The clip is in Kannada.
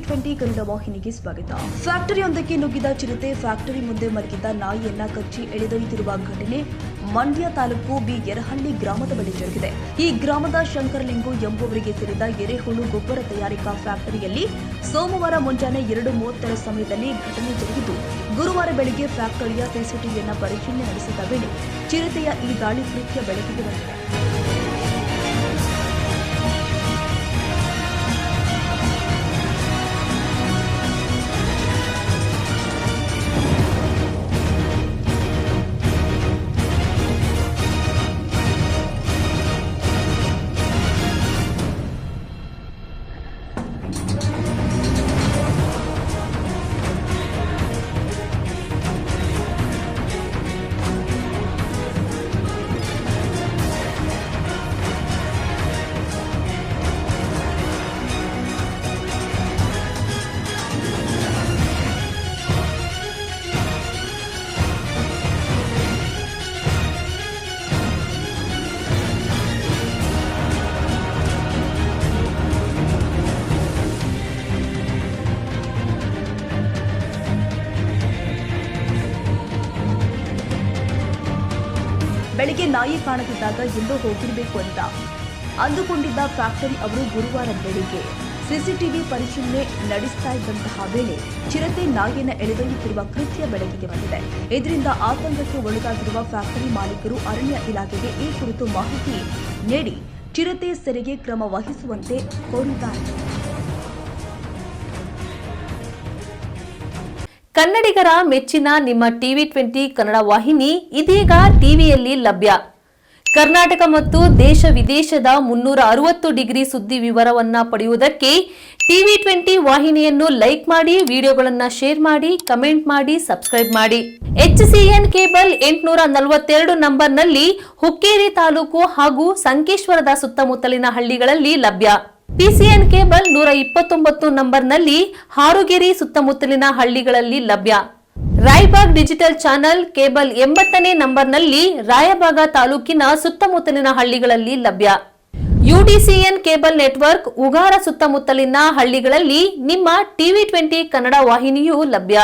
TV20 ಕನ್ನಡ ವಾಹಿನಿಗೆ ಸ್ವಾಗತ. ಫ್ಯಾಕ್ಟರಿಯೊಂದಕ್ಕೆ ನುಗ್ಗಿದ ಚಿರತೆ ಫ್ಯಾಕ್ಟರಿ ಮುಂದೆ ಮಲಗಿದ್ದ ನಾಯಿಯನ್ನ ಕಚ್ಚಿ ಎಳೆದೊಯ್ಯುತ್ತಿರುವ ಘಟನೆ ಮಂಡ್ಯ ತಾಲೂಕು ಬಿ ಯರಹಳ್ಳಿ ಗ್ರಾಮದ ಬಳಿ ಜರುಗಿದೆ. ಈ ಗ್ರಾಮದ ಶಂಕರಲಿಂಗು ಎಂಬುವರಿಗೆ ಸೇರಿದ ಎರೆಹುಳು ಗೊಬ್ಬರ ತಯಾರಿಕಾ ಫ್ಯಾಕ್ಟರಿಯಲ್ಲಿ ಸೋಮವಾರ ಮುಂಜಾನೆ 2:30 ಸಮಯದಲ್ಲಿ ಘಟನೆ ಜರುಗಿದ್ದು, ಗುರುವಾರ ಬೆಳಗ್ಗೆ ಫ್ಯಾಕ್ಟರಿಯ ಸಿಸಿಟಿವಿಯನ್ನು ಪರಿಶೀಲನೆ ನಡೆಸಿದ ವೇಳೆ ಚಿರತೆಯ ಈ ದಾಳಿ ಕೃತ್ಯ ಬೆಳಕಿಗೆ ಬಂದಿದೆ. ಬೆಳಿಗ್ಗೆ ನಾಯಿ ಕಾಣದಿದ್ದಾಗ ಎಲ್ಲೋ ಹೋಗಿರಬೇಕು ಅಂತ ಅಂದುಕೊಂಡಿದ್ದ ಫ್ಯಾಕ್ಟರಿ ಅವರು ಗುರುವಾರ ಬೆಳಿಗ್ಗೆ ಸಿಸಿಟಿವಿ ಪರಿಶೀಲನೆ ನಡೆಸ್ತಾ ಇದ್ದಂತಹ ವೇಳೆ ಚಿರತೆ ನಾಯಿಯನ್ನು ಎಳೆದೊಯ್ಯುತ್ತಿರುವ ಕೃತ್ಯ ಬೆಳಕಿಗೆ ಬಂದಿದೆ. ಇದರಿಂದ ಆತಂಕಕ್ಕೆ ಒಳಗಾಗಿರುವ ಫ್ಯಾಕ್ಟರಿ ಮಾಲೀಕರು ಅರಣ್ಯ ಇಲಾಖೆಗೆ ಈ ಕುರಿತು ಮಾಹಿತಿ ನೀಡಿ ಚಿರತೆ ಸೆರೆಗೆ ಕ್ರಮ ವಹಿಸುವಂತೆ ಕೋರಿದ್ದಾರೆ. ಕನ್ನಡಿಗರ ಮೆಚ್ಚಿನ ನಿಮ್ಮ TV20 ಕನ್ನಡ ವಾಹಿನಿ ಇದೀಗ ಟಿವಿಯಲ್ಲಿ ಲಭ್ಯ. ಕರ್ನಾಟಕ ಮತ್ತು ದೇಶ ವಿದೇಶದ 360 ಡಿಗ್ರಿ ಸುದ್ದಿ ವಿವರವನ್ನ ಪಡೆಯುವುದಕ್ಕೆ TV20 ವಾಹಿನಿಯನ್ನು ಲೈಕ್ ಮಾಡಿ, ವಿಡಿಯೋಗಳನ್ನು ಶೇರ್ ಮಾಡಿ, ಕಮೆಂಟ್ ಮಾಡಿ, ಸಬ್ಸ್ಕ್ರೈಬ್ ಮಾಡಿ. HCN ಕೇಬಲ್ 842 ನಂಬರ್ನಲ್ಲಿ ಹುಕ್ಕೇರಿ ತಾಲೂಕು ಹಾಗೂ ಸಂಕೇಶ್ವರದ ಸುತ್ತಮುತ್ತಲಿನ ಹಳ್ಳಿಗಳಲ್ಲಿ ಲಭ್ಯ. PCN ಕೇಬಲ್ 129 ನಂಬರ್ನಲ್ಲಿ ಹಾರುಗೆರೆ ಸುತ್ತಮುತ್ತಲಿನ ಹಳ್ಳಿಗಳಲ್ಲಿ ಲಭ್ಯ. ರಾಯಬಾಗ್ ಡಿಜಿಟಲ್ ಚಾನೆಲ್ ಕೇಬಲ್ 80ನೇ ನಂಬರ್ನಲ್ಲಿ ರಾಯಬಾಗ ತಾಲೂಕಿನ ಸುತ್ತಮುತ್ತಲಿನ ಹಳ್ಳಿಗಳಲ್ಲಿ ಲಭ್ಯ. UDCN ಕೇಬಲ್ ನೆಟ್ವರ್ಕ್ ಉಗಾರ ಸುತ್ತಮುತ್ತಲಿನ ಹಳ್ಳಿಗಳಲ್ಲಿ ನಿಮ್ಮ TV20 ಕನ್ನಡ ವಾಹಿನಿಯೂ ಲಭ್ಯ.